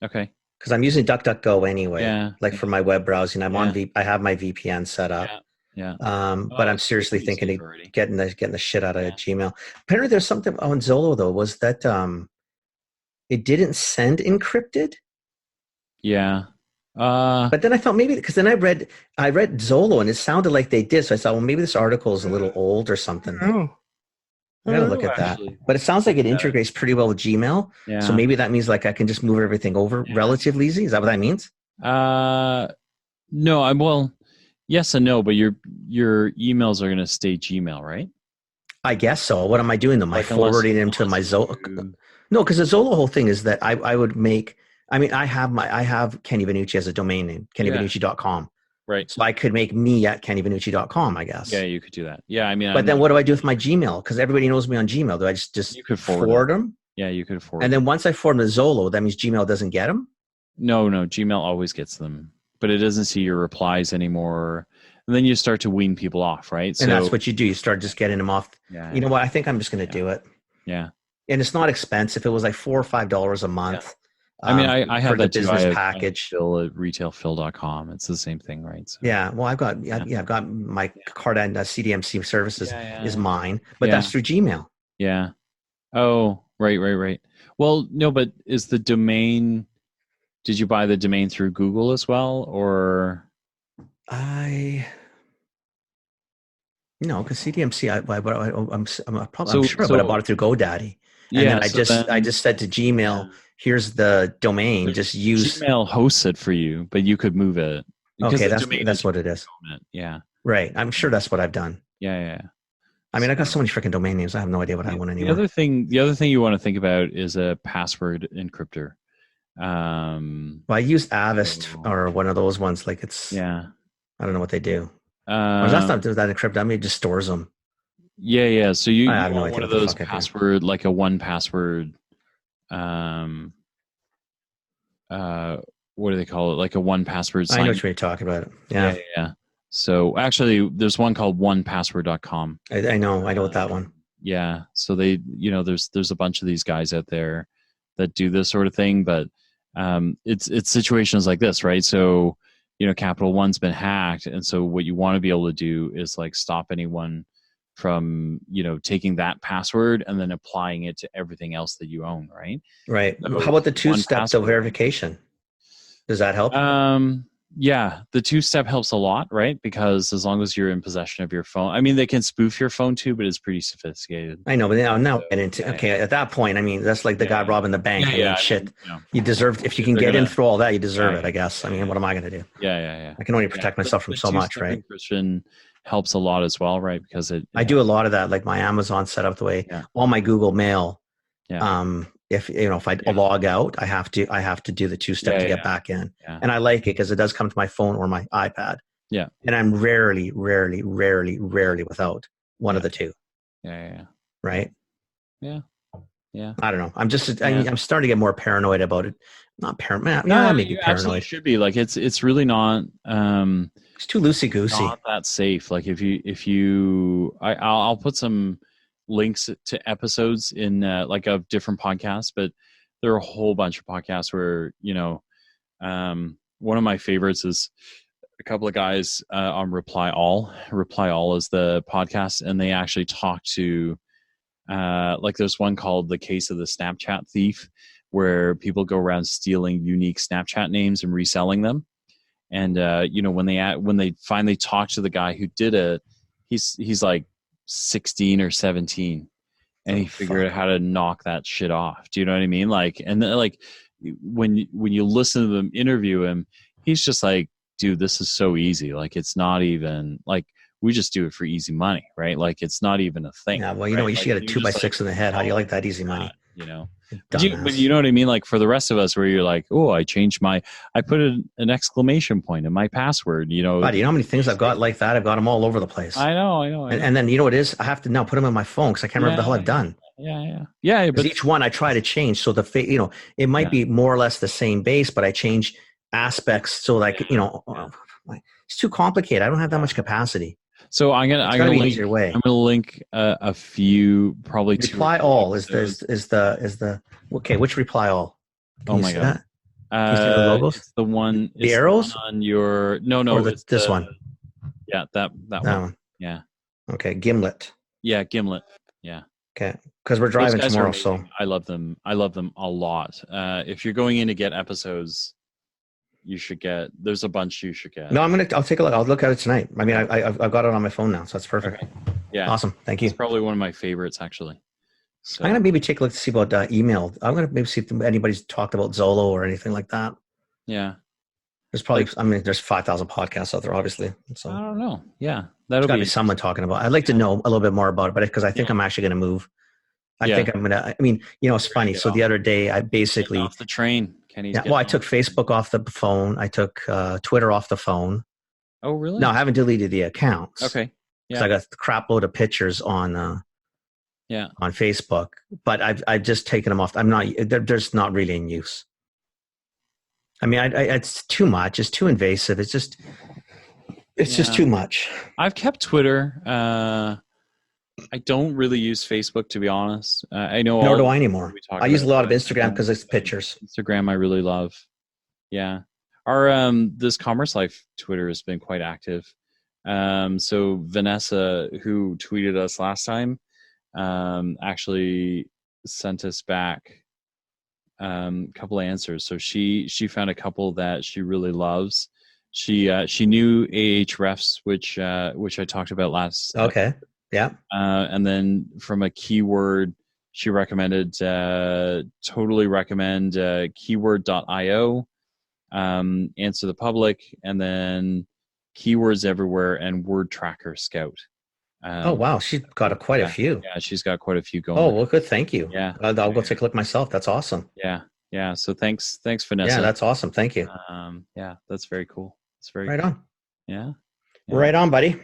Speaker 2: Okay.
Speaker 1: because I'm using DuckDuckGo anyway.
Speaker 2: Yeah.
Speaker 1: Like for my web browsing, I'm on
Speaker 2: Yeah.
Speaker 1: I have my VPN set up.
Speaker 2: Yeah.
Speaker 1: But I'm seriously
Speaker 2: pretty
Speaker 1: thinking
Speaker 2: safe
Speaker 1: of
Speaker 2: already.
Speaker 1: getting the shit out of
Speaker 2: Yeah.
Speaker 1: Gmail. Apparently, there's something on Zolo though. Was that it didn't send encrypted?
Speaker 2: Yeah.
Speaker 1: But then I thought maybe because then I read Zolo and it sounded like they did. So I thought, well, maybe this article is a little old or something. I gotta look at that. But it sounds like it integrates pretty well with Gmail.
Speaker 2: Yeah.
Speaker 1: So maybe that means like I can just move everything over relatively easy. Is that what that means?
Speaker 2: No, well, yes and no, but your emails are going to stay Gmail, right?
Speaker 1: I guess so. What am I doing them? Am I forwarding them to my Zolo? No, because the Zolo whole thing is that I would make. I mean, I have Kenny Vanucci as a domain name, kennyvanucci.com.
Speaker 2: Right.
Speaker 1: So I could make me at kennyvanucci.com, I guess.
Speaker 2: Yeah, you could do that. Yeah, I mean.
Speaker 1: But then what do I do with my Gmail? Because everybody knows me on Gmail. Do I just
Speaker 2: you could
Speaker 1: forward them?
Speaker 2: Yeah, you could forward.
Speaker 1: And then once I forward them to Zolo, that means Gmail doesn't get them?
Speaker 2: No, Gmail always gets them, but it doesn't see your replies anymore. And then you start to wean people off, right?
Speaker 1: And that's what you do. You start just getting them off.
Speaker 2: Yeah.
Speaker 1: You know what? I think I'm just going to do it.
Speaker 2: Yeah.
Speaker 1: And it's not expensive. It was like $4 or $5 a month.
Speaker 2: Yeah. I mean, I have that
Speaker 1: business package.
Speaker 2: Phil at retailphil.com. It's the same thing, right? So.
Speaker 1: Yeah. Well, I've got my card and CDMC services is mine, but that's through Gmail.
Speaker 2: Yeah. Oh, right. Well, no, but is the domain? Did you buy the domain through Google as well, or?
Speaker 1: No, because CDMC, I'm sure, but I bought it through GoDaddy. And then I just said to Gmail, here's the domain, just use.
Speaker 2: Gmail hosts it for you, but you could move it.
Speaker 1: Okay, that's what it is.
Speaker 2: Yeah.
Speaker 1: Right. I'm sure that's what I've done.
Speaker 2: Yeah.
Speaker 1: I mean, I got so many freaking domain names. I have no idea what I want anymore.
Speaker 2: The other thing you want to think about is a password encryptor.
Speaker 1: Well, I use Avast or one of those ones. Like it's. Yeah. I don't know what they do. That's not that encrypted. I mean, it just stores them.
Speaker 2: Yeah. So you
Speaker 1: have no idea
Speaker 2: one of those password, like a 1Password. What do they call it? Like a 1Password.
Speaker 1: I know what you're talking about. Yeah.
Speaker 2: So actually, there's one called 1Password.com.
Speaker 1: I know what that one.
Speaker 2: Yeah. So they, there's a bunch of these guys out there that do this sort of thing, but it's situations like this, right? So, Capital One's been hacked, and so what you want to be able to do is like stop anyone from taking that password and then applying it to everything else that you own, right?
Speaker 1: Right. So how about the two-step verification? Does that help?
Speaker 2: Yeah, the two-step helps a lot, right? Because as long as you're in possession of your phone, I mean, they can spoof your phone too, but it's pretty sophisticated.
Speaker 1: I know, but now at that point, I mean, that's like the guy robbing the bank. Shit. You deserve, if you can get in through all that, you deserve it, I guess. I mean, what am I going to do?
Speaker 2: Yeah.
Speaker 1: I can only protect myself from so much, right?
Speaker 2: Encryption helps a lot as well, right? Because
Speaker 1: I do a lot of that, like my Amazon set up the way, all my Google Mail. If I log out, I have to do the two-step to get back in. And I like it because it does come to my phone or my iPad.
Speaker 2: Yeah.
Speaker 1: And I'm rarely without one of the two.
Speaker 2: Yeah.
Speaker 1: Right?
Speaker 2: Yeah. Yeah.
Speaker 1: I don't know. I'm just
Speaker 2: Yeah.
Speaker 1: I'm starting to get more paranoid about it. Not paranoid.
Speaker 2: No,
Speaker 1: Yeah, maybe
Speaker 2: you absolutely
Speaker 1: paranoid.
Speaker 2: should be. Like it's really not
Speaker 1: It's too loosey goosey.
Speaker 2: not that safe. Like I'll put some links to episodes in like of different podcasts, but there are a whole bunch of podcasts where, one of my favorites is a couple of guys on Reply All. Reply All is the podcast, and they actually talk to like there's one called The Case of the Snapchat Thief, where people go around stealing unique Snapchat names and reselling them. And when they finally talk to the guy who did it, he's like 16 or 17, and
Speaker 1: Oh,
Speaker 2: he figured out
Speaker 1: fuck.
Speaker 2: how to knock that shit off. Do you know what I mean? Like, and then, like when you listen to them interview him, he's just like, dude, this is so easy. Like, it's not even like we just do it for easy money, right? Like, it's not even a thing.
Speaker 1: Yeah, well, you know,
Speaker 2: right?
Speaker 1: you should
Speaker 2: Like,
Speaker 1: get a
Speaker 2: you're
Speaker 1: two by
Speaker 2: just like,
Speaker 1: six in the head. How do you like that easy money?
Speaker 2: you know. But
Speaker 1: Dumbass.
Speaker 2: you know what I mean? Like for the rest of us, where you're like, oh, I put an exclamation point in my password. You know,
Speaker 1: God, you know how many things I've got like that? I've got them all over the place.
Speaker 2: I know.
Speaker 1: And then you know what it is? I have to now put them in my phone because I can't remember the hell I've done.
Speaker 2: Yeah.
Speaker 1: Because
Speaker 2: But
Speaker 1: each one I try to change. So it might be more or less the same base, but I change aspects. So like, it's too complicated. I don't have that much capacity.
Speaker 2: so I'm
Speaker 1: It's
Speaker 2: gonna
Speaker 1: gotta be an
Speaker 2: link.
Speaker 1: easier way.
Speaker 2: I'm gonna link a few, probably two.
Speaker 1: Reply all is the okay. Which reply all? Can
Speaker 2: Oh
Speaker 1: you
Speaker 2: my
Speaker 1: see
Speaker 2: god.
Speaker 1: that? Can you see the logos?
Speaker 2: It's the one.
Speaker 1: The
Speaker 2: It's
Speaker 1: arrows?
Speaker 2: the one on your no.
Speaker 1: Or
Speaker 2: It's
Speaker 1: this
Speaker 2: the,
Speaker 1: one?
Speaker 2: Yeah, that
Speaker 1: That
Speaker 2: one.
Speaker 1: one.
Speaker 2: Yeah,
Speaker 1: Okay, Gimlet.
Speaker 2: yeah, Gimlet. Yeah.
Speaker 1: Okay, because we're
Speaker 2: Those
Speaker 1: driving
Speaker 2: guys are
Speaker 1: tomorrow,
Speaker 2: amazing.
Speaker 1: so
Speaker 2: I love them. I love them a lot. If you're going in to get episodes, you should get. There's a bunch you should get.
Speaker 1: no, I'll take a look. I'll look at it tonight. I mean, I've got it on my phone now, so that's perfect.
Speaker 2: Okay. Yeah.
Speaker 1: Awesome. Thank you.
Speaker 2: It's probably one of my favorites, actually. So
Speaker 1: I'm gonna maybe take a look to see about email. I'm gonna maybe see if anybody's talked about Zolo or anything like that.
Speaker 2: yeah,
Speaker 1: There's probably, I mean, there's 5,000 podcasts out there, obviously. So
Speaker 2: I don't know. Yeah,
Speaker 1: there's
Speaker 2: that'll
Speaker 1: got to
Speaker 2: be
Speaker 1: be someone talking about it. I'd like to know a little bit more about it, but because I think I'm actually going to move. I
Speaker 2: Yeah.
Speaker 1: think I'm going to, I mean, it's funny. So the other day, I basically,
Speaker 2: off the train. Kenny's
Speaker 1: yeah, well, I took Facebook off the phone. I took Twitter off the phone.
Speaker 2: Oh, really?
Speaker 1: No, I haven't deleted the accounts.
Speaker 2: Okay.
Speaker 1: Because I got a crap load of pictures on Facebook, but I've just taken them off. I'm not, they're just not really in use. I mean, it's too much. It's too invasive. It's just too much.
Speaker 2: I've kept Twitter. I don't really use Facebook, to be honest. I know.
Speaker 1: Nor do I anymore. I use a lot of Instagram because it's pictures.
Speaker 2: Instagram, I really love. Yeah, our this Commerce Life Twitter has been quite active. So Vanessa, who tweeted us last time, actually sent us back a couple of answers. So she found a couple that she really loves. She knew Ahrefs, which I talked about last.
Speaker 1: Okay. Yeah.
Speaker 2: And then from a keyword, she recommended totally recommend keyword.io, Answer the Public, and then Keywords Everywhere and Word Tracker Scout.
Speaker 1: Oh wow, she's got quite a few.
Speaker 2: Yeah, she's got quite a few going.
Speaker 1: Oh well, good. Thank you.
Speaker 2: Yeah,
Speaker 1: I'll go take a look myself. That's awesome.
Speaker 2: Yeah. So thanks, Vanessa.
Speaker 1: Yeah, that's awesome. Thank you.
Speaker 2: Yeah, that's very cool. It's very
Speaker 1: right
Speaker 2: cool.
Speaker 1: on.
Speaker 2: Yeah.
Speaker 1: Right on, buddy.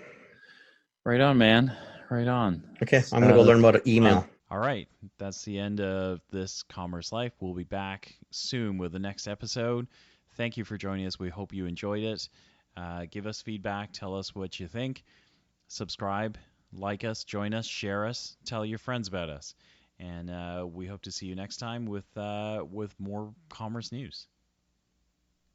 Speaker 2: Right on, man. Right on.
Speaker 1: Okay, I'm gonna go learn about email.
Speaker 3: All right, that's the end of this Commerce Life. We'll be back soon with the next episode. Thank you for joining us. We hope you enjoyed it. Give us feedback. Tell us what you think. Subscribe, like us, join us, share us, tell your friends about us. And we hope to see you next time with more commerce news.